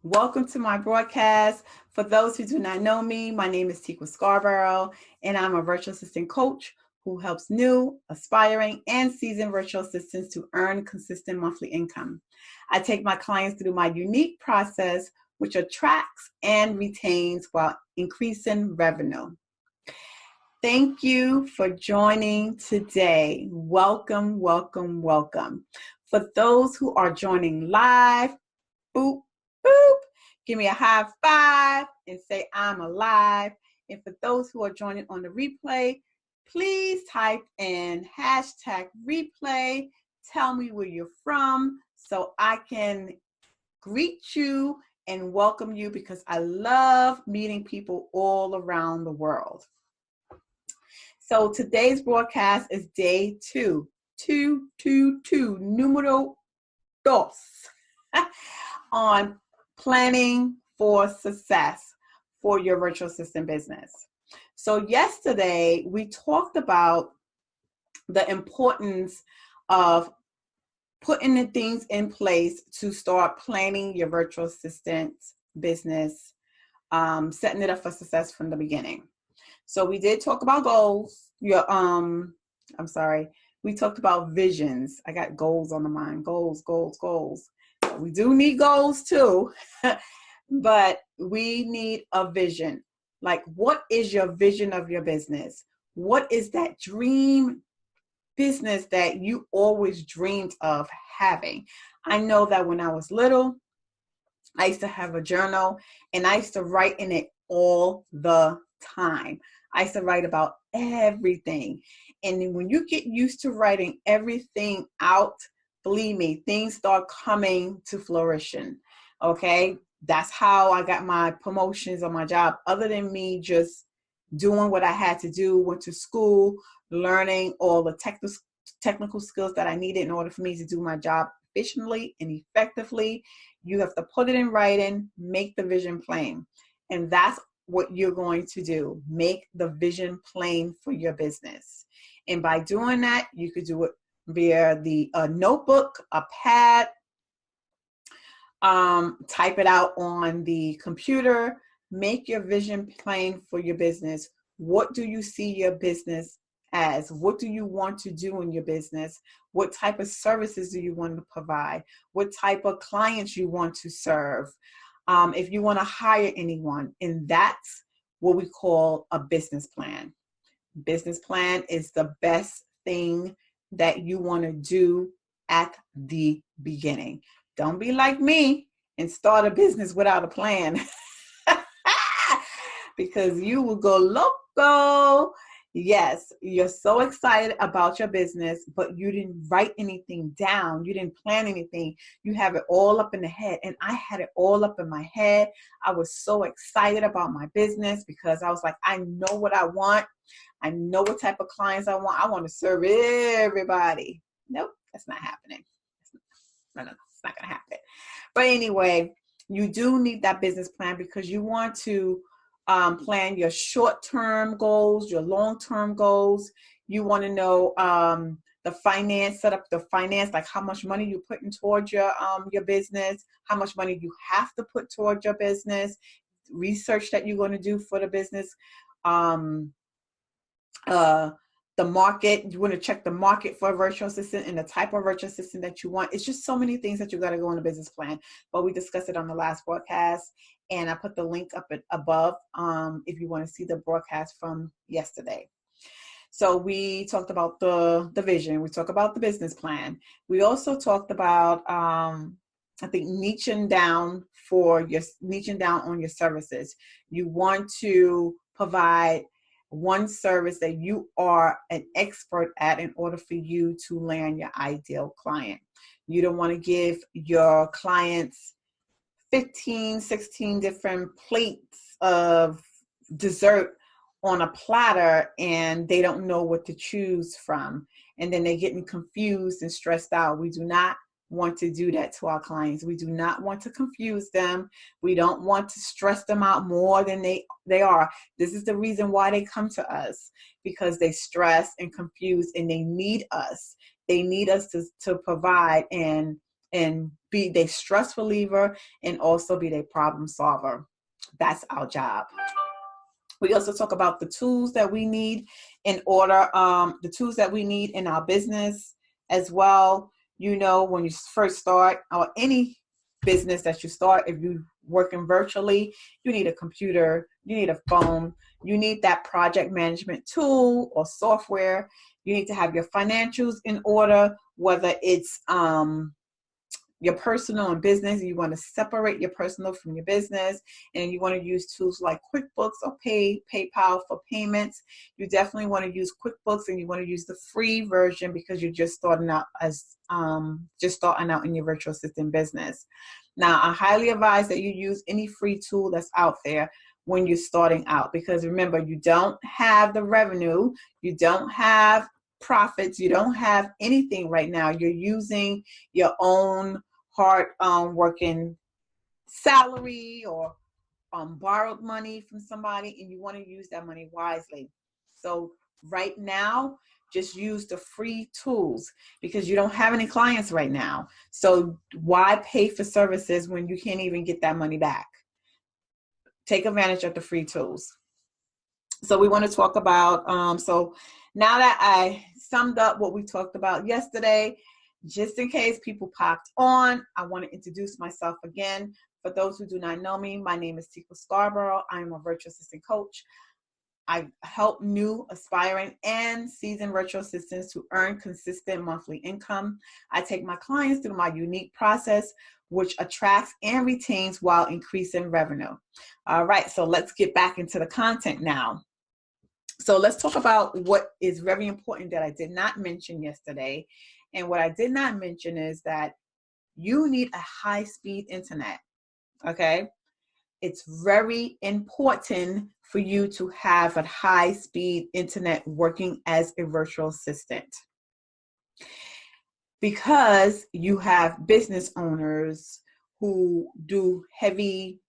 Welcome to my broadcast. For those who do not know me, my name is Teekwa Scarborough, and I'm a virtual assistant coach who helps new, aspiring, and seasoned virtual assistants to earn consistent monthly income. I take my clients through my unique process, which attracts and retains while increasing revenue. Thank you for joining today. Welcome, welcome, welcome. For those who are joining live, boop, boop, give me a high five and say I'm alive. And for those who are joining on the replay, please type in hashtag replay. Tell me where you're from so I can greet you and welcome you because I love meeting people all around the world. So today's broadcast is day 2, numero dos, on planning for success for your virtual assistant business. So yesterday we talked about the importance of putting the things in place to start planning your virtual assistant business, setting it up for success from the beginning. So we did talk about goals. We talked about visions. I got goals on the mind. Goals. We do need goals too, but we need a vision. Like, what is your vision of your business? What is that dream business that you always dreamed of having? I know that when I was little, I used to have a journal and I used to write in it all the time. I used to write about everything. And when you get used to writing everything out, believe me, things start coming to fruition. Okay? That's how I got my promotions on my job. Other than me just doing what I had to do, went to school, learning all the technical skills that I needed in order for me to do my job efficiently and effectively. You have to put it in writing, make the vision plain. And that's what you're going to do. Make the vision plain for your business. And by doing that, you could do it via the notebook, a pad, type it out on the computer. Make your vision plain for your business. What do you see your business as? What do you want to do in your business? What type of services do you want to provide? What type of clients you want to serve? If you want to hire anyone, and that's what we call a business plan. Business plan is the best thing that you want to do at the beginning. Don't be like me and start a business without a plan because you will go loco. Yes, you're so excited about your business, but you didn't write anything down. You didn't plan anything. You have it all up in the head. And I had it all up in my head. I was so excited about my business because I was like, I know what I want. I know what type of clients I want. I want to serve everybody. Nope, that's not happening. No, it's not going to happen. But anyway, you do need that business plan because you want to plan your short-term goals, your long-term goals. You want to know the finance, set up the finance, like how much money you're putting towards your business, how much money you have to put towards your business, research that you're going to do for the business, the market. You want to check the market for a virtual assistant and the type of virtual assistant that you want. It's just so many things that you got to go in a business plan, but we discussed it on the last broadcast, and I put the link up above if you want to see the broadcast from yesterday. So we talked about the vision. We talked about the business plan. We also talked about I think niching down on your services. You want to provide one service that you are an expert at in order for you to land your ideal client. You don't want to give your clients 15, 16 different plates of dessert on a platter and they don't know what to choose from. And then they're getting confused and stressed out. We do not want to do that to our clients. We do not want to confuse them. We don't want to stress them out more than they are. This is the reason why they come to us, because they stress and confuse and they need us. They need us to provide and and be their stress reliever and also be their problem solver. That's our job. We also talk about the tools that we need in order, the tools that we need in our business as well. You know, when you first start, or any business that you start, if you're working virtually, you need a computer, you need a phone, you need that project management tool or software. You need to have your financials in order, whether it's your personal and business. You want to separate your personal from your business, and you want to use tools like QuickBooks or PayPal for payments. You definitely want to use QuickBooks, and you want to use the free version because you're just starting out in your virtual assistant business. Now, I highly advise that you use any free tool that's out there when you're starting out, because remember, you don't have the revenue, you don't have profits, you don't have anything right now. You're using your own hard working salary or borrowed money from somebody, and you want to use that money wisely. So right now, just use the free tools because you don't have any clients right now. So why pay for services when you can't even get that money back? Take advantage of the free tools. So we want to talk about, so now that I summed up what we talked about yesterday, just in case people popped on, I want to introduce myself again. For those who do not know me, my name is Teekwa Scarborough. I am a virtual assistant coach. I help new, aspiring, and seasoned virtual assistants to earn consistent monthly income. I take my clients through my unique process, which attracts and retains while increasing revenue. All right, so let's get back into the content now. So let's talk about what is very important that I did not mention yesterday. And what I did not mention is that you need a high-speed internet, okay? It's very important for you to have a high-speed internet working as a virtual assistant, because you have business owners who do heavy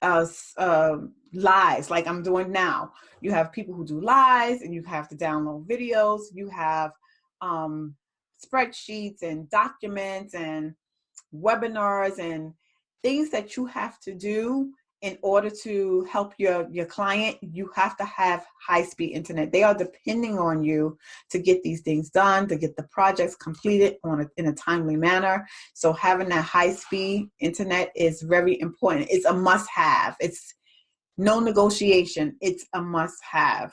lives like I'm doing now. You have people who do lives, and you have to download videos. You have spreadsheets and documents and webinars and things that you have to do in order to help your client. You have to have high-speed internet. They are depending on you to get these things done, to get the projects completed in a timely manner. So having that high-speed internet is very important. It's a must-have. It's no negotiation. It's a must-have.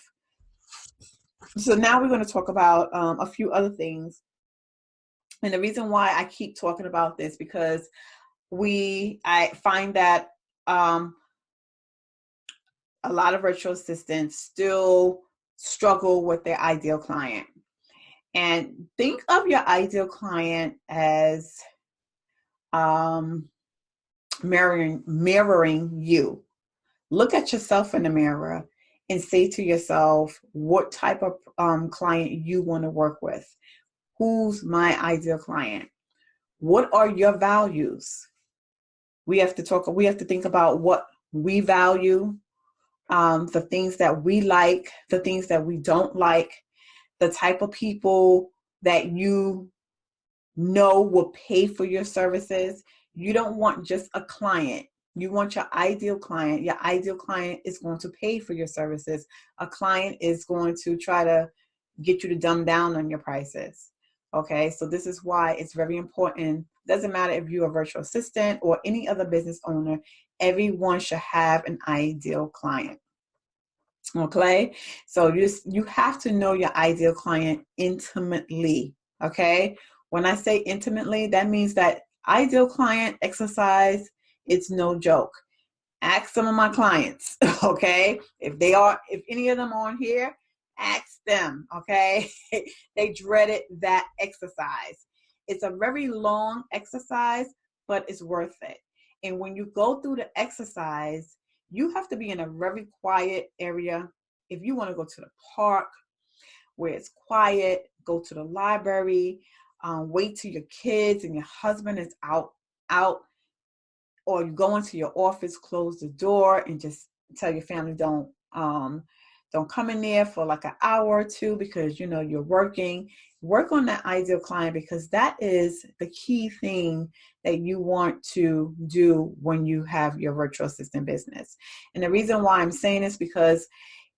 So now we're going to talk about a few other things. And the reason why I keep talking about this, because I find that a lot of virtual assistants still struggle with their ideal client. And think of your ideal client as mirroring you. Look at yourself in the mirror and say to yourself what type of client you want to work with. Who's my ideal client? What are your values? We have to think about what we value, the things that we like, the things that we don't like, the type of people that you know will pay for your services. You don't want just a client. You want your ideal client. Your ideal client is going to pay for your services. A client is going to try to get you to dumb down on your prices. Okay, so this is why it's very important. Doesn't matter if you're a virtual assistant or any other business owner, everyone should have an ideal client. Okay, so you have to know your ideal client intimately. Okay, when I say intimately, that means that ideal client exercise, it's no joke. Ask some of my clients, okay? If any of them are on here, ask them, okay? They dreaded that exercise. It's a very long exercise, but it's worth it. And when you go through the exercise, you have to be in a very quiet area. If you want to go to the park where it's quiet, go to the library, wait till your kids and your husband is out, or you go into your office, close the door, and just tell your family don't Don't come in there for like an hour or two because, you know, you're working. Work on that ideal client, because that is the key thing that you want to do when you have your virtual assistant business. And the reason why I'm saying this, because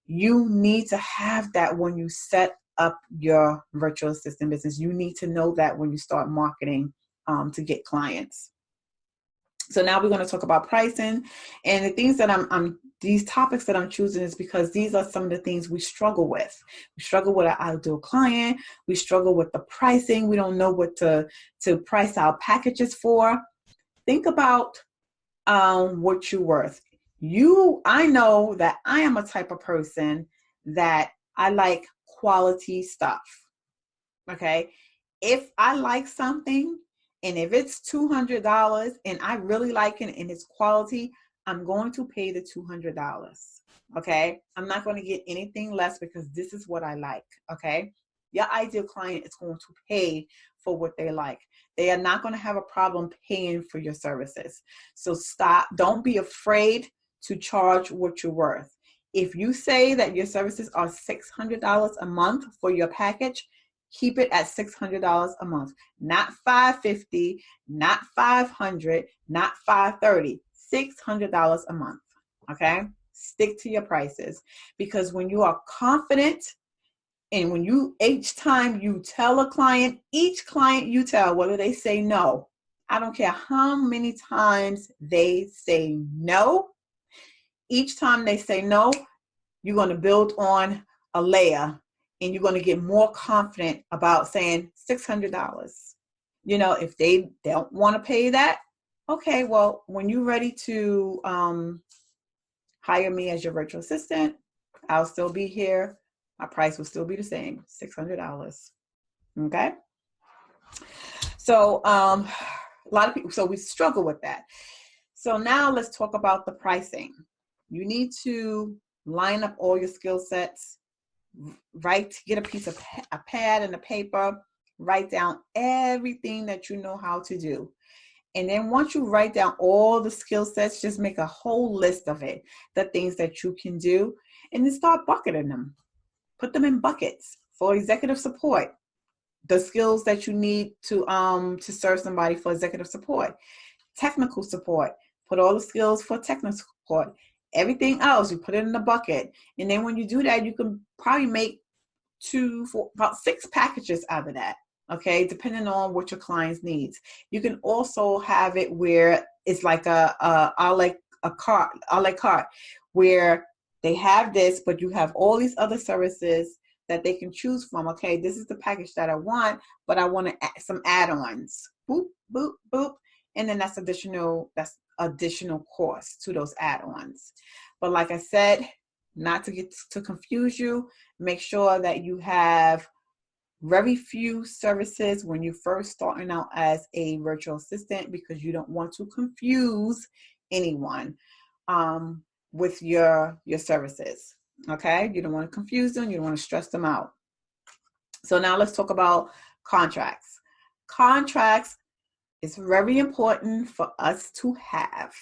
you need to have that when you set up your virtual assistant business. You need to know that when you start marketing to get clients. So now we're going to talk about pricing, and the things that these topics that I'm choosing is because these are some of the things we struggle with. We struggle with our ideal client. We struggle with the pricing. We don't know what to price our packages for. Think about what you're worth. I know that I am a type of person that I like quality stuff. Okay. If I like something, and if it's $200 and I really like it and it's quality, I'm going to pay the $200. Okay. I'm not going to get anything less because this is what I like. Okay. Your ideal client is going to pay for what they like. They are not going to have a problem paying for your services. So stop. Don't be afraid to charge what you're worth. If you say that your services are $600 a month for your package, keep it at $600 a month, not $550, not $500, not $530, $600 a month. Okay. Stick to your prices, because when you are confident, and when each client you tell, whether they say no, I don't care how many times they say no, each time they say no, you're going to build on a layer, and you're going to get more confident about saying $600. You know, if they don't want to pay that, okay, well, when you're ready to hire me as your virtual assistant, I'll still be here. My price will still be the same, $600. Okay. So a lot of people, so we struggle with that. So now let's talk about the pricing. You need to line up all your skill sets, get a piece of a pad and a paper, write down everything that you know how to do. And then once you write down all the skill sets, just make a whole list of it, the things that you can do, and then start bucketing them. Put them in buckets. For executive support, the skills that you need to serve somebody for executive support. Technical support, put all the skills for technical support. Everything else, you put it in the bucket. And then when you do that, you can probably make about 6 packages out of that. Okay, depending on what your clients needs. You can also have it where it's like a la carte, where they have this, but you have all these other services that they can choose from. Okay, this is the package that I want, but I want to add some add-ons. Boop, boop, boop. And then that's additional cost to those add-ons. But like I said, not to confuse you, make sure that you have very few services when you're first starting out as a virtual assistant, because you don't want to confuse anyone with your services. Okay, you don't want to confuse them, you don't want to stress them out. So now let's talk about contracts. Contracts is very important for us to have.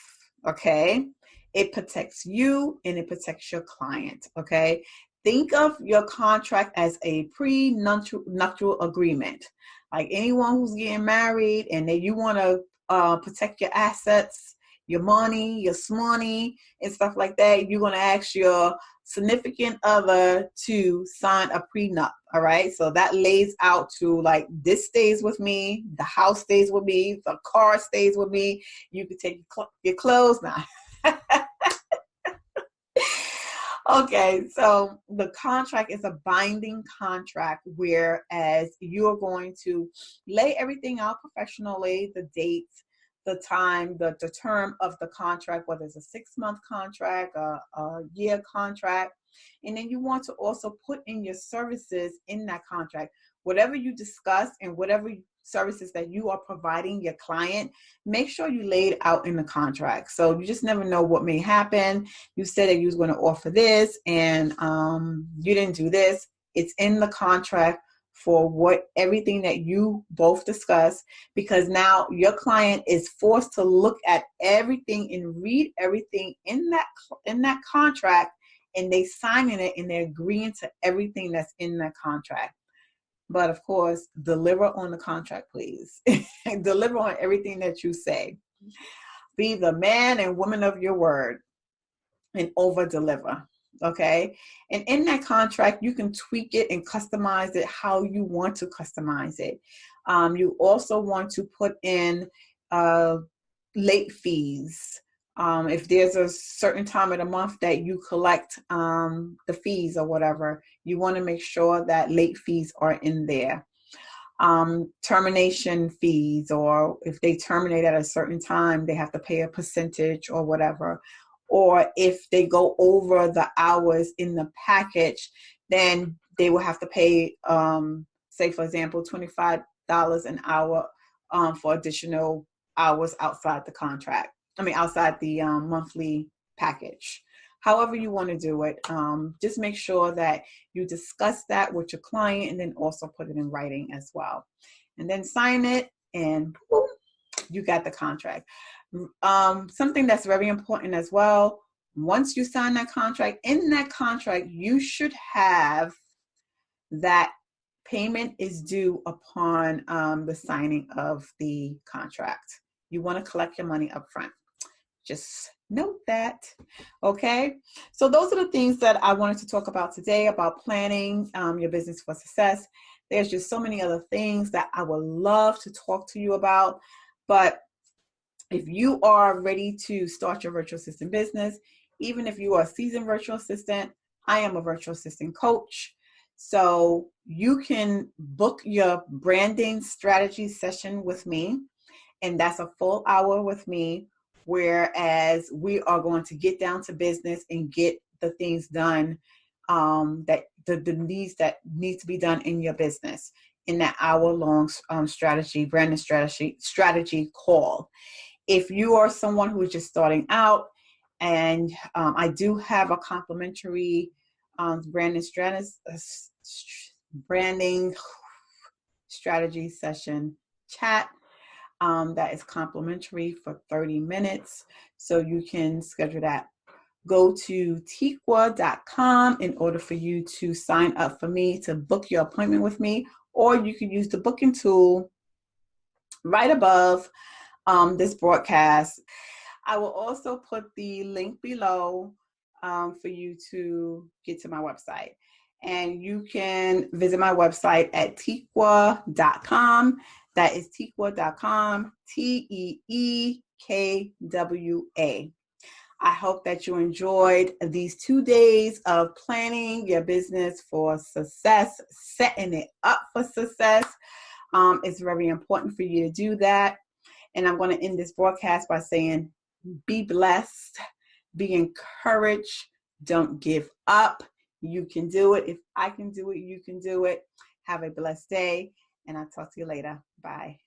Okay, it protects you and it protects your client. Okay, think of your contract as a prenuptial agreement. Like anyone who's getting married and then you want to protect your assets, your money, your smoney, and stuff like that, you're going to ask your significant other to sign a prenup. All right. So that lays out to like, this stays with me. The house stays with me. The car stays with me. You can take your clothes now. Okay, so the contract is a binding contract, whereas you're going to lay everything out professionally, the dates, the time, the term of the contract, whether it's a 6-month contract, a year contract. And then you want to also put in your services in that contract. Whatever you discuss and whatever services that you are providing your client, make sure you lay it out in the contract. So you just never know what may happen. You said that you was going to offer this and you didn't do this. It's in the contract for everything that you both discuss, because now your client is forced to look at everything and read everything in that contract and they signing it and they're agreeing to everything that's in that contract. But of course, deliver on the contract, please. Deliver on everything that you say. Be the man and woman of your word and over deliver. Okay. And in that contract, you can tweak it and customize it how you want to customize it. You also want to put in late fees. If there's a certain time of the month that you collect the fees or whatever, you want to make sure that late fees are in there. Termination fees, or if they terminate at a certain time, they have to pay a percentage or whatever. Or if they go over the hours in the package, then they will have to pay, say, for example, $25 an hour for additional hours outside the contract. Outside the monthly package. However you want to do it, just make sure that you discuss that with your client and then also put it in writing as well. And then sign it and boom, you got the contract. Something that's very important as well, once you sign that contract, in that contract, you should have that payment is due upon the signing of the contract. You want to collect your money up front. Just note that. Okay. So those are the things that I wanted to talk about today about planning your business for success. There's just so many other things that I would love to talk to you about. But if you are ready to start your virtual assistant business, even if you are a seasoned virtual assistant, I am a virtual assistant coach. So you can book your branding strategy session with me. And that's a full hour with me, whereas we are going to get down to business and get the things done that the needs that need to be done in your business in that hour-long branding strategy call. If you are someone who is just starting out, and I do have a complimentary branding strategy session chat that is complimentary for 30 minutes. So you can schedule that. Go to Teekwa.com in order for you to sign up for me to book your appointment with me, or you can use the booking tool right above this broadcast. I will also put the link below for you to get to my website. And you can visit my website at Teekwa.com. That is Teekwa.com, Teekwa. I hope that you enjoyed these 2 days of planning your business for success, setting it up for success. It's very important for you to do that. And I'm going to end this broadcast by saying, be blessed, be encouraged, don't give up. You can do it. If I can do it, you can do it. Have a blessed day, and I'll talk to you later. Bye.